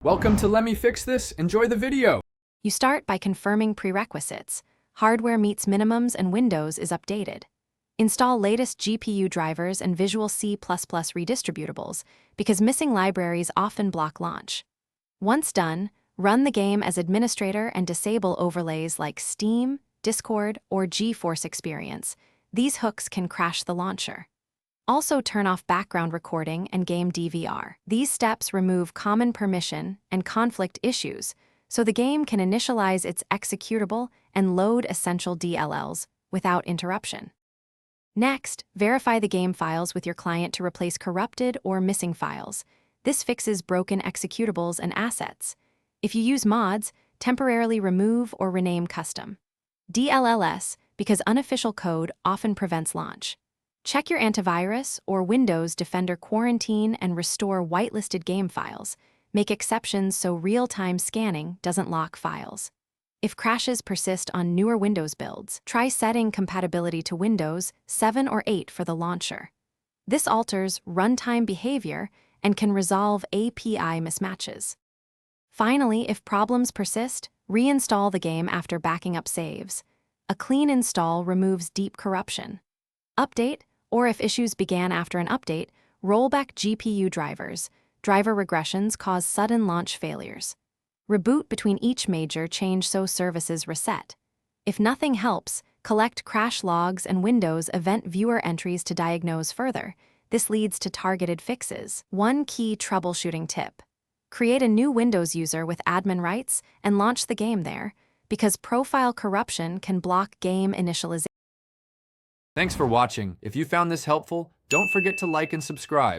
Welcome to Let Me Fix This. Enjoy the video. You start by confirming prerequisites. Hardware meets minimums and Windows is updated. Install latest GPU drivers and Visual C++ redistributables because missing libraries often block launch. Once done, run the game as administrator and disable overlays like Steam, Discord, or GeForce Experience. These hooks can crash the launcher. Also turn off background recording and game DVR. These steps remove common permission and conflict issues, so the game can initialize its executable and load essential DLLs without interruption. Next, verify the game files with your client to replace corrupted or missing files. This fixes broken executables and assets. If you use mods, temporarily remove or rename custom DLLs because unofficial code often prevents launch. Check your antivirus or Windows Defender quarantine and restore whitelisted game files. Make exceptions so real-time scanning doesn't lock files. If crashes persist on newer Windows builds, try setting compatibility to Windows 7 or 8 for the launcher. This alters runtime behavior and can resolve API mismatches. Finally, if problems persist, reinstall the game after backing up saves. A clean install removes deep corruption. Update, or if issues began after an update, roll back GPU drivers. Driver regressions cause sudden launch failures. Reboot between each major change so services reset. If nothing helps, collect crash logs and Windows event viewer entries to diagnose further. This leads to targeted fixes. One key troubleshooting tip: create a new Windows user with admin rights and launch the game there, because profile corruption can block game initialization. Thanks for watching. If you found this helpful, don't forget to like and subscribe.